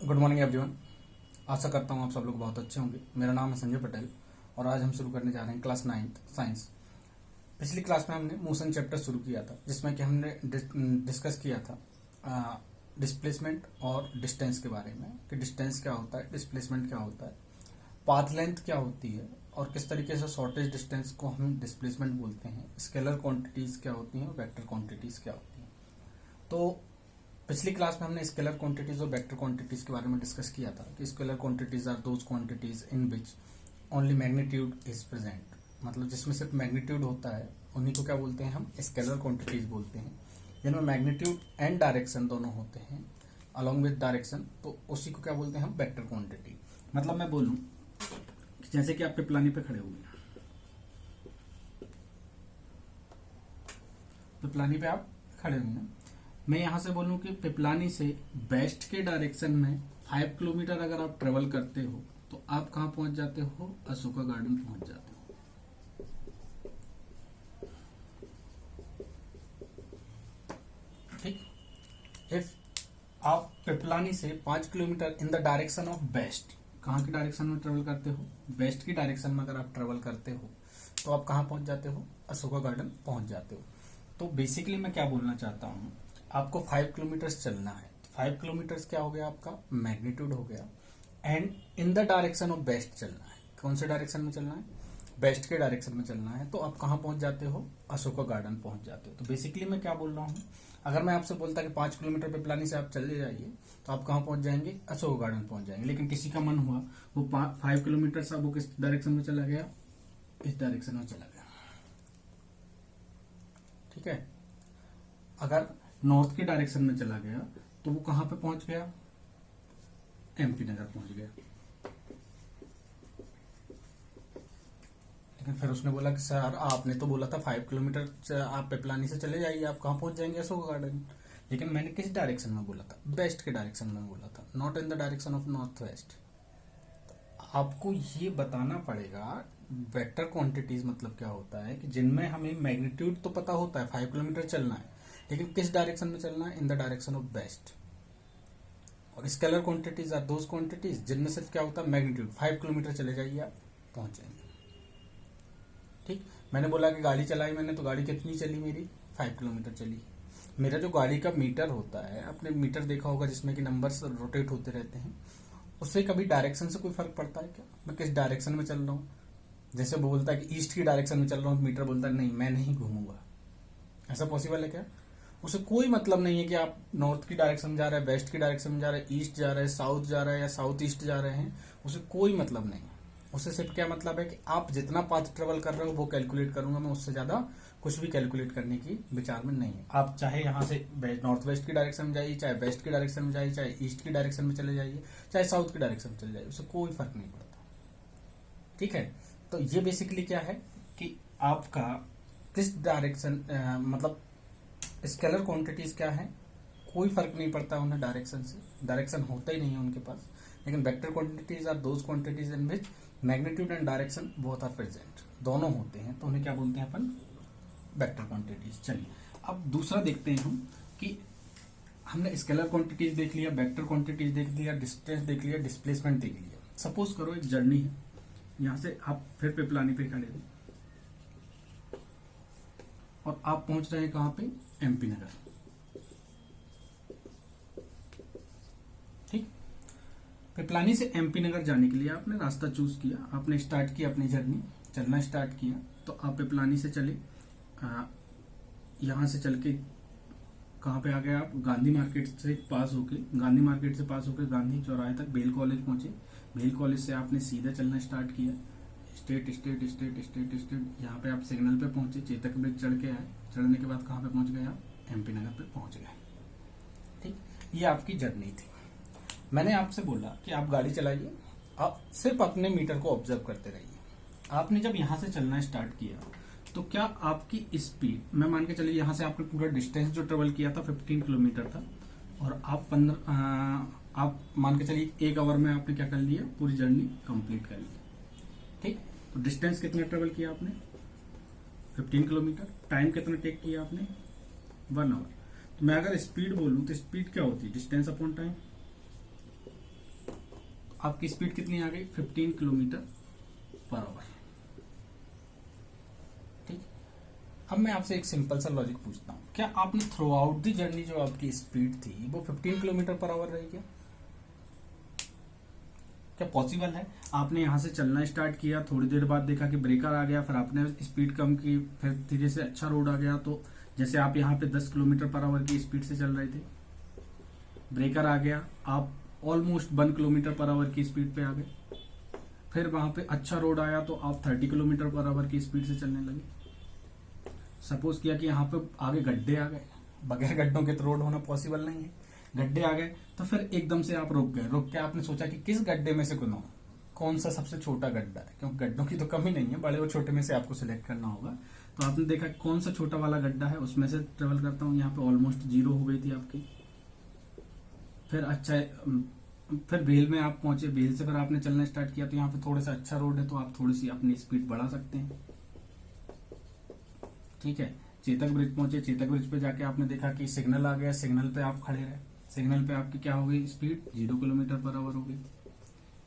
Good morning everyone. आशा करता हूँ आप सब लोग बहुत अच्छे होंगे। मेरा नाम है संजय पटेल और आज हम शुरू करने जा रहे हैं क्लास 9th साइंस। पिछली क्लास में हमने मोशन चैप्टर शुरू किया था जिसमें कि हमने डिस्कस किया था डिस्प्लेसमेंट और डिस्टेंस के बारे में कि डिस्टेंस क्या होता है, डिस्प्लेसमेंट क्या होता है, पाथ लेंथ क्या होती है और किस तरीके से शॉर्टेज डिस्टेंस को हम डिस्प्लेसमेंट बोलते हैं, स्केलर क्वांटिटीज क्या होती हैं और वेक्टर क्वांटिटीज क्या होती हैं। तो पिछली क्लास में हमने स्केलर क्वांटिटीज और वेक्टर क्वांटिटीज के बारे में डिस्कस किया था कि scalar quantities are those quantities in which only magnitude is present, मतलब जिसमें सिर्फ मैग्नीट्यूड होता है उन्हीं को क्या बोलते हैं, हम स्केलर क्वांटिटीज बोलते हैं। जिनमें मैग्नीट्यूड एंड डायरेक्शन दोनों होते हैं अलॉन्ग विद डायरेक्शन, तो उसी को क्या बोलते हैं हम, वेक्टर क्वांटिटी। मतलब मैं बोलूं जैसे कि आप पिपलानी पे खड़े हुए हैं, पिपलानी पे आप खड़े हुए हैं, मैं यहां से बोलूं कि पिपलानी से वेस्ट के डायरेक्शन में 5 किलोमीटर अगर आप ट्रेवल करते हो तो आप कहां पहुंच जाते हो, अशोका गार्डन पहुंच जाते हो। ठीक। इफ आप पिपलानी से 5 kilometre in the direction of west, कहां की डायरेक्शन में ट्रेवल करते हो, वेस्ट की डायरेक्शन में अगर आप ट्रेवल करते हो तो आप कहां पहुंच जाते हो, अशोका गार्डन पहुंच जाते हो। तो बेसिकली मैं क्या बोलना चाहता हूं, आपको 5 किलोमीटर चलना है। 5 किलोमीटर क्या हो गया, आपका मैग्नीट्यूड हो गया, and in the direction of west चलना है। कौन से डायरेक्शन में चलना है, वेस्ट के डायरेक्शन में चलना है, तो आप कहां पहुंच जाते हो, अशोका गार्डन पहुंच जाते हो। तो बेसिकली मैं क्या बोल रहा हूं, अगर मैं आपसे बोलता कि 5 किलोमीटर पिपलानी से आप चले जाइए तो आप कहां पहुंच जाएंगे, अशोका गार्डन पहुंच जाएंगे। लेकिन किसी का मन हुआ वो 5 किलोमीटर से वो किस डायरेक्शन में चला गया, इस डायरेक्शन में चला गया। ठीक है। अगर नॉर्थ की डायरेक्शन में चला गया तो वो कहां पे पहुंच गया, एमपी नगर पहुंच गया। लेकिन फिर उसने बोला कि सर आपने तो बोला था 5 किलोमीटर आप पिपलानी से चले जाइए, आप कहां पहुंच जाएंगे, अशोक गार्डन। लेकिन मैंने किस डायरेक्शन में बोला था, वेस्ट के डायरेक्शन में बोला था, not in the direction of north west. आपको ये बताना पड़ेगा वेक्टर क्वांटिटीज मतलब क्या होता है कि जिनमें हमें मैग्नीट्यूड तो पता होता है 5 किलोमीटर चलना है, लेकिन किस डायरेक्शन में चलना है, in the direction of west. और scalar quantities are those quantities जिनमें सिर्फ क्या होता है, मैग्नीट्यूड 5 किलोमीटर चले जाइए आप पहुंच जाएंगे। ठीक। मैंने बोला कि गाड़ी चलाई मैंने, तो गाड़ी कितनी चली मेरी, 5 किलोमीटर चली। मेरा जो गाड़ी का मीटर होता है, आपने मीटर देखा होगा जिसमें कि नंबर्स रोटेट होते रहते हैं, उससे कभी डायरेक्शन से कोई फर्क पड़ता है क्या, मैं किस डायरेक्शन में चल रहा हूँ। जैसे वो बोलता है कि ईस्ट की डायरेक्शन में चल रहा हूँ, मीटर बोलता है नहीं मैं नहीं घूमूंगा। ऐसा पॉसिबल है क्या, उसे कोई मतलब नहीं है कि आप नॉर्थ की डायरेक्शन में जा रहे हैं, वेस्ट की डायरेक्शन में जा रहे हैं, ईस्ट जा रहे हैं, साउथ जा रहे हैं या साउथ ईस्ट जा रहे हैं, उसे कोई मतलब नहीं है। उसे सिर्फ क्या मतलब है कि आप जितना पाथ ट्रेवल कर रहे हो वो कैलकुलेट करूंगा मैं, उससे ज्यादा कुछ भी कैलकुलेट करने की विचार में नहीं है। आप चाहे यहाँ से नॉर्थ वेस्ट की डायरेक्शन में जाइए, चाहे वेस्ट की डायरेक्शन में जाइए, चाहे ईस्ट की डायरेक्शन में चले जाइए, चाहे साउथ की डायरेक्शन में चले जाइए, उससे कोई फर्क नहीं पड़ता। ठीक है। तो ये बेसिकली क्या है कि आपका किस डायरेक्शन मतलब स्केलर क्वांटिटीज क्या है, कोई फर्क नहीं पड़ता उन्हें डायरेक्शन से, डायरेक्शन होता ही नहीं है उनके पास। लेकिन vector quantities are those quantities in which magnitude and direction both are present, दोनों होते हैं, तो उन्हें क्या बोलते हैं अपन, वेक्टर क्वांटिटीज। चलिए अब दूसरा देखते हैं हम कि हमने स्केलर क्वांटिटीज देख लिया, वेक्टर क्वांटिटीज देख लिया, डिस्टेंस देख लिया, डिस्प्लेसमेंट देख लिया। सपोज करो एक जर्नी है, यहां से आप फिर पिपलानी पे खड़े हो और आप पहुंच रहे हैं कहां पे, एमपी नगर। ठीक। पिपलानी से एमपी नगर जाने के लिए आपने रास्ता चूज किया, आपने स्टार्ट किया अपनी जर्नी, चलना स्टार्ट किया। तो आप पिपलानी से चले, यहां से चल के कहां पे आ गए आप, गांधी मार्केट से पास होके, गांधी मार्केट से पास होकर गांधी चौराहे तक बेल कॉलेज पहुंचे। बेल कॉलेज से आपने सीधा चलना स्टार्ट किया, state state state state state, यहाँ पे आप सिग्नल पे पहुंचे, चेतक ब्रिज चढ़ के आए, चढ़ने के बाद कहां पे पहुंच गए आप, एमपी नगर पे पहुंच गए। ठीक। ये आपकी जर्नी थी। मैंने आपसे बोला कि आप गाड़ी चलाइए, आप सिर्फ अपने मीटर को ऑब्जर्व करते रहिए। आपने जब यहां से चलना स्टार्ट किया तो क्या आपकी स्पीड, मैं मान के चलिए यहां से आपने पूरा डिस्टेंस जो ट्रेवल किया था 15 किलोमीटर था, और आप मान के चलिए 1 आवर में आपने क्या कर लिया, पूरी जर्नी कंप्लीट कर ली। ठीक। तो डिस्टेंस कितना ट्रेवल किया आपने, 15 किलोमीटर। टाइम कितना टेक किया आपने, 1 आवर। तो मैं अगर स्पीड बोलूं तो स्पीड क्या होती है, डिस्टेंस अपॉन टाइम। आपकी स्पीड कितनी आ गई, 15 किलोमीटर पर आवर। ठीक, अब मैं आपसे एक सिंपल सा लॉजिक पूछता हूँ, क्या आपने थ्रू आउट दी जर्नी जो आपकी स्पीड थी वो 15 किलोमीटर पर आवर रही क्या पॉसिबल है? आपने यहाँ से चलना स्टार्ट किया, थोड़ी देर बाद देखा कि ब्रेकर आ गया, फिर आपने स्पीड कम की, फिर धीरे से अच्छा रोड आ गया, तो जैसे आप यहाँ पे 10 किलोमीटर पर आवर की स्पीड से चल रहे थे, ब्रेकर आ गया, आप ऑलमोस्ट 1 किलोमीटर पर आवर की स्पीड पे आ गए, फिर वहां पे अच्छा रोड आया तो आप 30 किलोमीटर पर आवर की स्पीड से चलने लगे। सपोज किया कि यहाँ पे आगे गड्ढे आ गए, बगैर गड्ढों के तो रोड होना पॉसिबल नहीं है, गड्ढे आ गए, तो फिर एकदम से आप रुक गए। रुक के आपने सोचा कि किस गड्ढे में से गुनाऊं, कौन सा सबसे छोटा गड्ढा है, क्योंकि गड्ढों की तो कमी नहीं है, बड़े और छोटे में से आपको सिलेक्ट करना होगा। तो आपने देखा कौन सा छोटा वाला गड्ढा है, उसमें से ट्रेवल करता हूँ। यहाँ पे ऑलमोस्ट 0 हो गई थी आपकी। फिर अच्छा, फिर बेल में आप पहुंचे, बेल से फिर आपने चलना स्टार्ट किया, तो यहाँ पे थोड़ा सा अच्छा रोड है, तो आप थोड़ी सी अपनी स्पीड बढ़ा सकते हैं। ठीक है, चेतक ब्रिज पहुंचे, चेतक ब्रिज पे जाके आपने देखा कि सिग्नल आ गया, सिग्नल पे आप खड़े रहे, सिग्नल पे आपकी क्या हो गई स्पीड, 0 किलोमीटर पर आवर हो गई।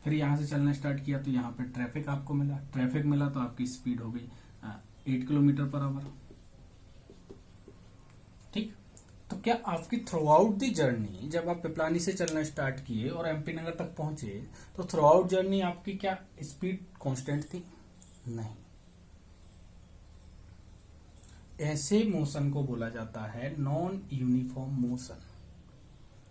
फिर यहाँ से चलना स्टार्ट किया तो यहाँ पे ट्रैफिक आपको मिला, ट्रैफिक मिला तो आपकी स्पीड हो गई 8 किलोमीटर पर आवर। ठीक, तो क्या आपकी थ्रू आउट दी जर्नी, जब आप पिपलानी से चलना स्टार्ट किए और एमपी नगर तक पहुंचे, तो थ्रू आउट जर्नी आपकी क्या स्पीड कांस्टेंट थी? नहीं। ऐसे मोशन को बोला जाता है नॉन यूनिफॉर्म मोशन,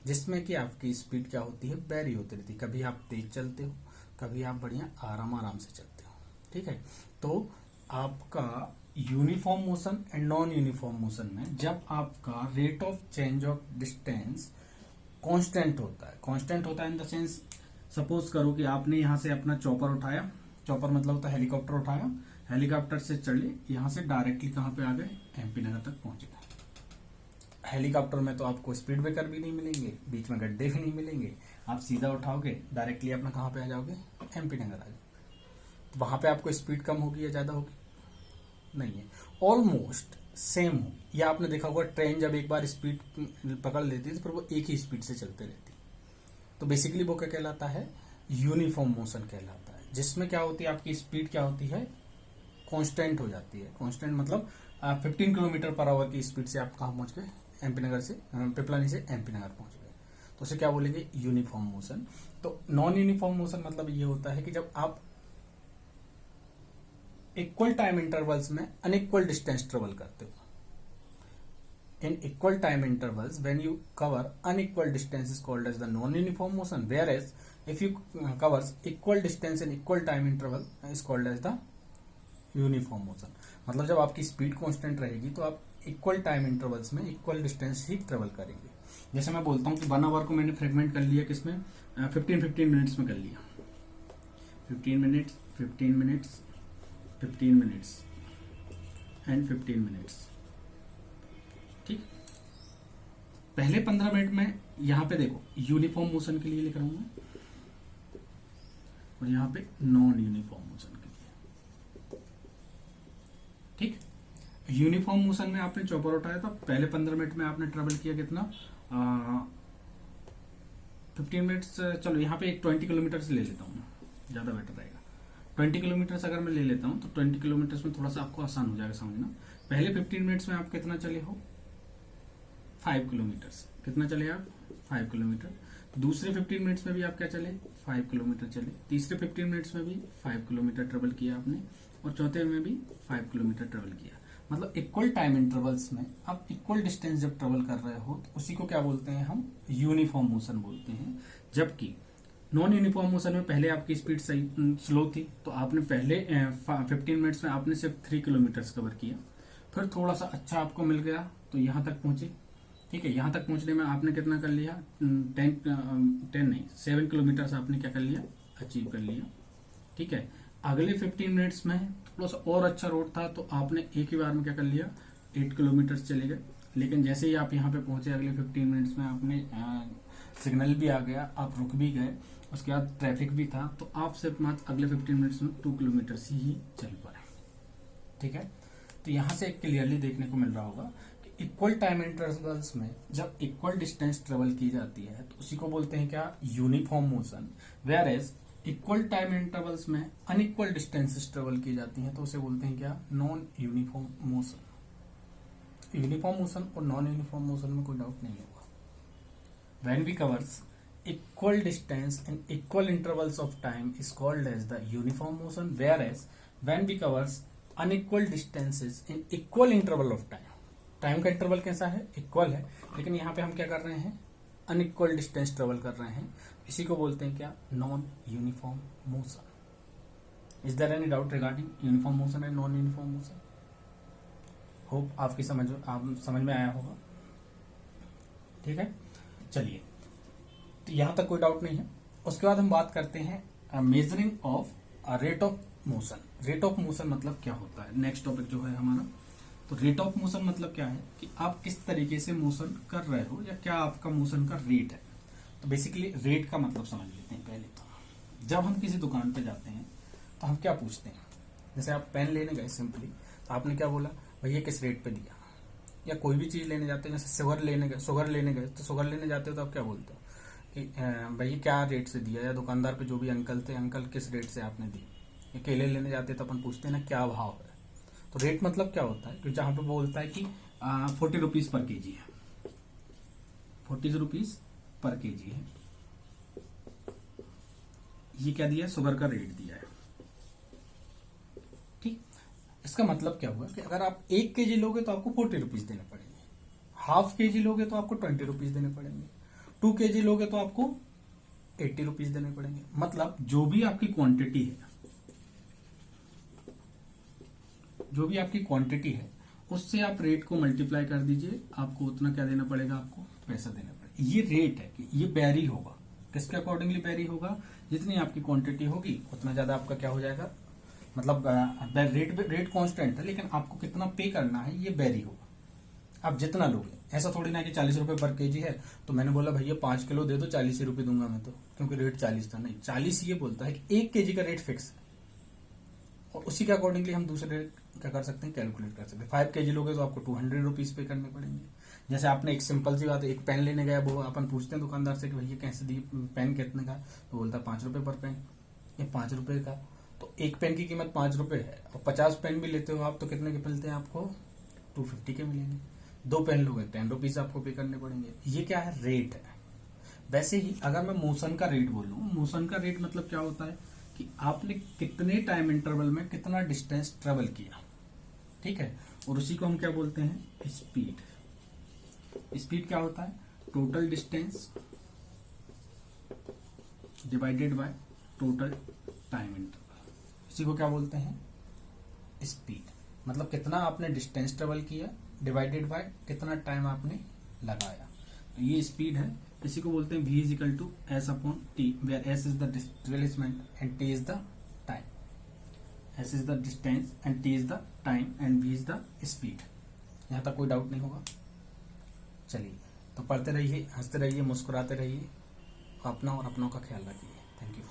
जिसमें कि आपकी स्पीड क्या होती है, वेरी होती रहती है। कभी आप तेज चलते हो, कभी आप बढ़िया आराम आराम से चलते हो। ठीक है, तो आपका uniform motion and non uniform motion में जब आपका rate of change of distance constant होता है, कांस्टेंट होता है इन द सेंस, सपोज करो कि आपने यहां से अपना चॉपर उठाया, चॉपर मतलब होता है हेलीकॉप्टर उठाया, हेलीकॉप्टर से चले, यहां से डायरेक्टली कहां पे आ गए, एमपी नगर तक पहुंच गए। हेलीकॉप्टर में तो आपको स्पीड ब्रेकर भी नहीं मिलेंगे, बीच में गड्ढे भी नहीं मिलेंगे, आप सीधा उठाओगे डायरेक्टली अपना कहां पे आ जाओगे, एमपी नगर आ जाओगे। तो वहां पे आपको स्पीड कम होगी या ज्यादा होगी? नहीं है, ऑलमोस्ट सेम हो। या आपने देखा होगा ट्रेन जब एक बार स्पीड पकड़ लेती है तो फिर वो एक ही स्पीड से चलते रहती है। तो बेसिकली वो क्या कहलाता है, यूनिफॉर्म मोशन कहलाता है, जिसमें क्या होती है आपकी स्पीड क्या होती है, कांस्टेंट हो जाती है। कांस्टेंट मतलब 15 किलोमीटर पर आवर की स्पीड से आप कहां पहुंच गए, एमपी नगर से, पिपलानी से एमपी नगर पहुंच गए, तो उसे क्या बोलेंगे, यूनिफॉर्म मोशन। तो नॉन यूनिफॉर्म मोशन मतलब ये होता है कि जब आप इक्वल टाइम इंटरवल्स में अनइक्वल डिस्टेंस ट्रेवल करते हो। In equal time intervals when you cover unequal distance is called as the non uniform motion, whereas if you covers equal distance in equal time interval is called as the uniform motion. मतलब जब आपकी speed constant रहेगी तो आप equal time intervals में equal distance ही travel करेंगे। जैसे मैं बोलता हूँ कि 1 आवर को मैंने फ्रेगमेंट कर लिया, किसमें, 15 मिनट्स में कर लिया, 15 minutes, 15 minutes, 15 minutes and 15 minutes. ठीक, पहले 15 मिनट में यहां पे देखो यूनिफॉर्म मोशन के लिए लिख रहा हूं मैं, और यहां पे नॉन यूनिफॉर्म मोशन के लिए। ठीक, यूनिफॉर्म मोशन में आपने चॉपर उठाया था, पहले 15 मिनट में आपने ट्रेवल किया कितना, 15 मिनट्स। चलो यहाँ पे एक 20 किलोमीटर से ले लेता हूँ, ज्यादा बेटर रहेगा। 20 किलोमीटर अगर मैं ले लेता हूँ तो 20 किलोमीटर में थोड़ा सा आपको आसान हो जाएगा समझना। पहले 15 मिनट्स में आप कितना चले हो, 5 किलोमीटर। कितना चले आप, 5 किलोमीटर। दूसरे 15 मिनट्स में भी आप क्या चले, 5 किलोमीटर चले। तीसरे 15 मिनट्स में भी 5 किलोमीटर ट्रेवल किया आपने, और चौथे में भी 5 किलोमीटर ट्रेवल किया। मतलब इक्वल टाइम इंटरवल्स में आप इक्वल डिस्टेंस जब ट्रेवल कर रहे हो तो उसी को क्या बोलते हैं हम, यूनिफॉर्म मोशन बोलते हैं। जबकि नॉन यूनिफॉर्म मोशन में पहले आपकी स्पीड सही स्लो थी, तो आपने पहले 15 मिनट्स में आपने सिर्फ 3 किलोमीटर कवर किया, फिर थोड़ा सा अच्छा आपको मिल गया तो यहां तक पहुंचे। ठीक है, यहां तक पहुंचने में आपने कितना कर लिया, 7 किलोमीटर आपने क्या कर लिया, अचीव कर लिया। ठीक है, अगले 15 मिनट्स में थोड़ा सा और अच्छा रोड था तो आपने एक ही बार में क्या कर लिया, 8 किलोमीटर चले गए। लेकिन जैसे ही आप यहाँ पे पहुंचे अगले 15 मिनट्स में आपने सिग्नल भी आ गया, आप रुक भी गए, उसके बाद ट्रैफिक भी था, तो आप सिर्फ मात्र अगले 15 मिनट्स में 2 किलोमीटर ही चल पाए। ठीक है, तो यहां से क्लियरली देखने को मिल रहा होगा कि इक्वल टाइम इंटरवल्स में जब इक्वल डिस्टेंस ट्रेवल की जाती है तो उसी को बोलते हैं क्या, uniform motion. Whereas equal time intervals में अनइक्वल डिस्टेंसेस ट्रेवल की जाती हैं तो उसे बोलते हैं क्या, non uniform motion. Uniform motion और नॉन यूनिफॉर्म मोशन में कोई डाउट नहीं होगा। When we covers equal distance in equal intervals of time is called as the uniform motion, whereas when we covers unequal distances in equal interval of time, time का interval कैसा है, equal है, लेकिन यहाँ पे हम क्या कर रहे हैं, अनइक्वल डिस्टेंस ट्रेवल कर रहे हैं, इसी को बोलते हैं क्या, non uniform motion. Is there any doubt regarding uniform motion and non uniform motion? Hope आपकी समझ में आया होगा। ठीक है, चलिए, तो यहां तक कोई डाउट नहीं है। उसके बाद हम बात करते हैं measuring of rate of motion. Rate of motion मतलब क्या होता है, नेक्स्ट टॉपिक जो है हमारा। तो रेट ऑफ मोशन मतलब क्या है कि आप किस तरीके से मोशन कर रहे हो या क्या आपका मोशन का रेट है। तो बेसिकली रेट का मतलब समझ लेते हैं पहले। तो जब हम किसी दुकान पे जाते हैं तो हम क्या पूछते हैं, जैसे आप पेन लेने गए सिंपली, तो आपने क्या बोला, भैया किस रेट पे दिया। या कोई भी चीज लेने जाते हैं, जैसे शुगर लेने गए, तो शुगर लेने जाते हो तो आप क्या बोलते हो कि भैया क्या रेट से दिया, या दुकानदार पे जो भी अंकल थे, अंकल किस रेट से आपने दी। या केले लेने जाते तो अपन पूछते हैं ना क्या भाव है। तो रेट मतलब क्या होता है कि जहां पे बोलता है कि 40 रुपीज पर केजी है, 40 रुपीज पर केजी है, ये क्या दिया, शुगर का रेट दिया है। ठीक, इसका मतलब क्या हुआ कि अगर आप 1 केजी लोगे तो आपको 40 रुपीज देने पड़ेंगे, हाफ केजी लोगे तो आपको 20 रुपीज देने पड़ेंगे, 2 केजी लोगे तो आपको 80 रुपीज देने पड़ेंगे। मतलब जो भी आपकी क्वांटिटी है, जो भी आपकी क्वांटिटी है उससे आप रेट को मल्टीप्लाई कर दीजिए, आपको उतना क्या देना पड़ेगा, आपको पैसा देना पड़ेगा। ये रेट है कि ये बैरी होगा, किसके अकॉर्डिंगली बैरी होगा, जितनी आपकी क्वांटिटी होगी उतना ज्यादा आपका क्या हो जाएगा, मतलब रेट कांस्टेंट है, लेकिन आपको कितना पे करना है ये बैरी होगा। आप जितना लोगे, ऐसा थोड़ी ना कि 40 रुपए पर केजी है तो मैंने बोला भैया 5 किलो दे दो, 40 ही रुपए दूंगा मैं तो, क्योंकि रेट 40 था। नहीं, 40 ये बोलता है कि 1 केजी का रेट फिक्स है, और उसी के अकॉर्डिंगली हम दूसरे रेट क्या कर सकते हैं, कैलकुलेट कर सकते हैं। 5 केजी लोगे तो आपको 200 रुपीज पे करने पड़ेंगे। जैसे आपने एक सिंपल सी बात है, एक पेन लेने गया, वो अपन पूछते हैं दुकानदार से कि भैया कैसे दी, पेन कितने का, तो बोलता है 5 रुपए पर पेन। ये 5 रुपए का, तो एक पेन की कीमत 5 रुपए है, और 50 पेन भी लेते हो आप तो कितने के मिलते हैं आपको, 250 के मिलेंगे। 2 पेन लोगे 10 रुपीज आपको पे करने पड़ेंगे। ये क्या है, रेट है। वैसे ही अगर मैं मोशन का रेट बोलूं, मोशन का रेट मतलब क्या होता है कि आपने कितने टाइम इंटरवल में कितना डिस्टेंस ट्रेवल किया। ठीक है, और उसी को हम क्या बोलते हैं, स्पीड। स्पीड क्या होता है, total distance divided by total time interval, इसी को क्या बोलते हैं, स्पीड। मतलब कितना आपने डिस्टेंस ट्रेवल किया डिवाइडेड बाय कितना टाइम आपने लगाया, तो ये स्पीड है। इसी को बोलते हैं v is equal to s upon t, where s is the displacement and t is the time. S is the distance and t is the time and v is the speed. यहाँ तक कोई doubt नहीं होगा। चलिए, तो पढ़ते रहिए, हंसते रहिए, मुस्कुराते रहिए, अपना और अपनों का ख्याल रखिए। Thank you.